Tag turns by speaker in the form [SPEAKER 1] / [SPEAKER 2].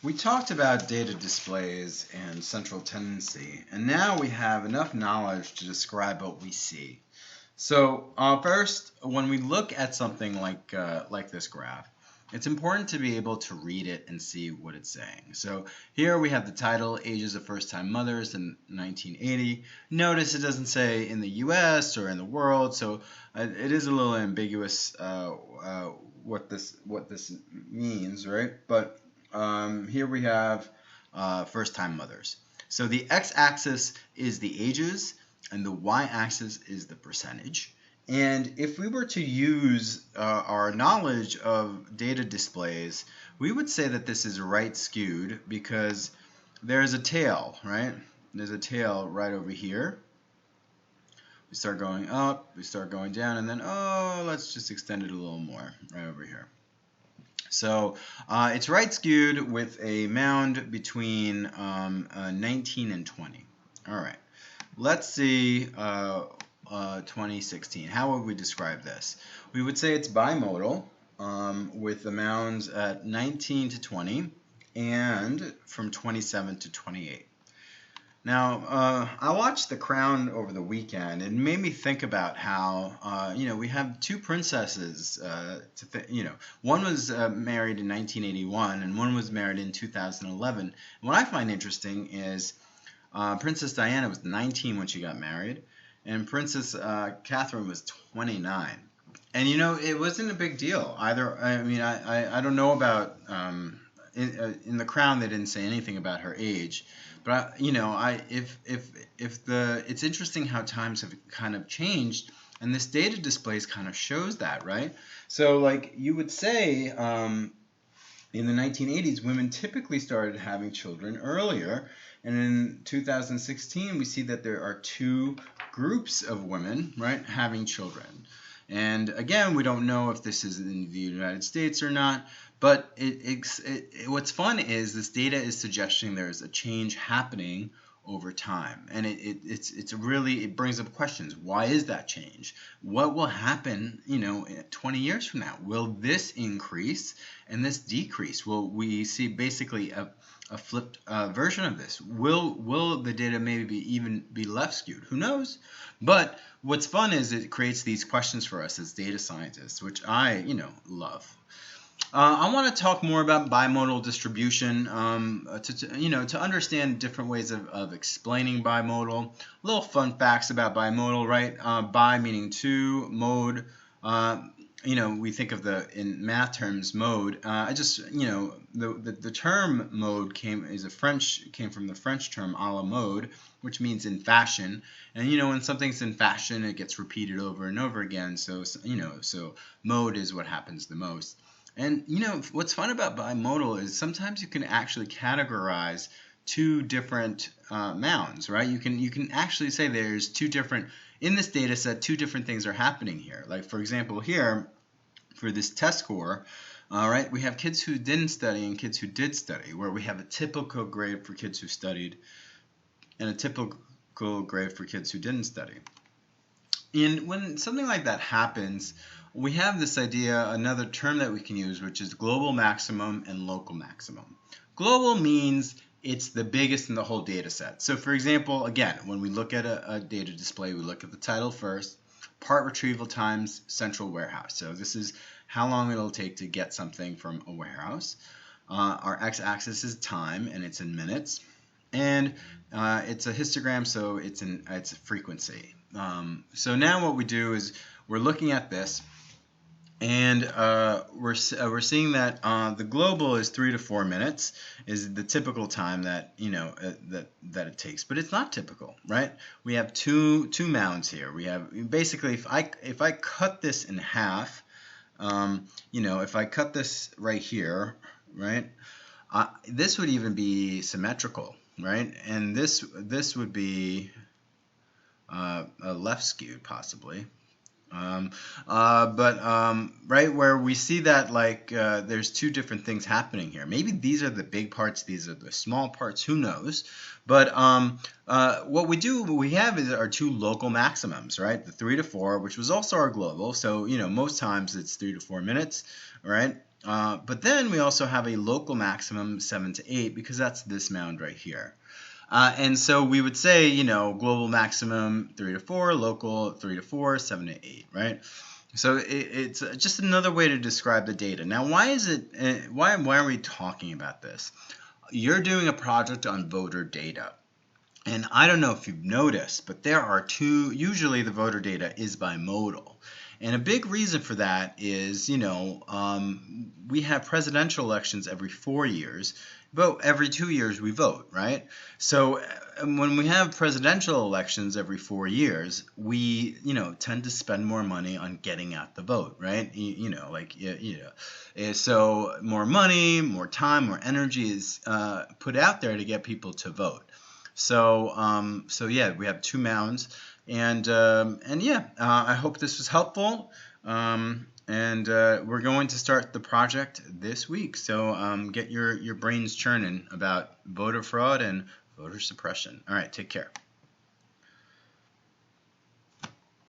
[SPEAKER 1] We talked about data displays and central tendency, and now we have enough knowledge to describe what we see. So first, when we look at something like this graph, it's important to be able to read it and see what it's saying. So here we have the title, Ages of First-Time Mothers in 1980. Notice it doesn't say in the U.S. or in the world, so it is a little ambiguous what this means, right? But here we have first-time mothers. So the x-axis is the ages, and the y-axis is the percentage. And if we were to use our knowledge of data displays, we would say that this is right skewed because there's a tail, right? There's a tail right over here. We start going up, we start going down, and then, oh, let's just extend it a little more right over here. So it's right skewed with a mound between 19 and 20. All right. Let's see 2016. How would we describe this? We would say it's bimodal with the mounds at 19 to 20 and from 27 to 28. Now, I watched The Crown over the weekend, and it made me think about how, we have two princesses. One was married in 1981, and one was married in 2011. And what I find interesting is Princess Diana was 19 when she got married, and Princess Catherine was 29. And it wasn't a big deal either. I mean, I don't know about in The Crown they didn't say anything about her age, but it's interesting how times have kind of changed, and this data displays kind of shows that, right? So like you would say in the 1980s, women typically started having children earlier, and in 2016 we see that there are two groups of women, right, having children. And again, we don't know if this is in the United States or not, but what's fun is this data is suggesting there's a change happening over time, and it brings up questions. Why is that change? What will happen 20 years from now? Will this increase and this decrease? Will we see basically a flipped version of this? Will the data maybe even be left skewed? Who knows? But what's fun is it creates these questions for us as data scientists, which I love. I want to talk more about bimodal distribution to understand different ways of explaining bimodal. Little fun facts about bimodal, right? Bi meaning two, mode. We think of in math terms mode. The term mode came from the French term à la mode, which means in fashion. And when something's in fashion, it gets repeated over and over again. So mode is what happens the most. And what's fun about bimodal is sometimes you can actually categorize two different mounds, right? You can actually say there's two different, in this data set, two different things are happening here. Like for example here, for this test score, right, we have kids who didn't study and kids who did study, where we have a typical grade for kids who studied and a typical grade for kids who didn't study. And when something like that happens, we have this idea, another term that we can use, which is global maximum and local maximum. Global means it's the biggest in the whole data set. So for example, again, when we look at a data display, we look at the title first, part retrieval times central warehouse. So this is how long it'll take to get something from a warehouse. Our x-axis is time, and it's in minutes. And it's a histogram, so it's a frequency. So now what we do is we're looking at this, and we're seeing that the global is 3 to 4 minutes is the typical time that that it takes, but it's not typical, right? We have two mounds here. We have basically if I cut this in half, if I cut this right here, right, this would even be symmetrical, right? And this would be a left skewed possibly. Right where we see that there's two different things happening here. Maybe these are the big parts, these are the small parts, who knows? But what we have is our two local maximums, right? The 3 to 4, which was also our global. So most times it's 3 to 4 minutes, right? But then we also have a local maximum 7 to 8 because that's this mound right here. And so we would say, global maximum 3 to 4, local 3 to 4, 7 to 8, right? So it's just another way to describe the data. Now, why are we talking about this? You're doing a project on voter data. And I don't know if you've noticed, but there are usually the voter data is bimodal. And a big reason for that is, we have presidential elections every 4 years. Every 2 years we vote, right? So when we have presidential elections every 4 years, we, tend to spend more money on getting out the vote, right? So more money, more time, more energy is put out there to get people to vote. So yeah, we have 2 mounds, and yeah, I hope this was helpful. And we're going to start the project this week. So get your brains churning about voter fraud and voter suppression. All right, take care.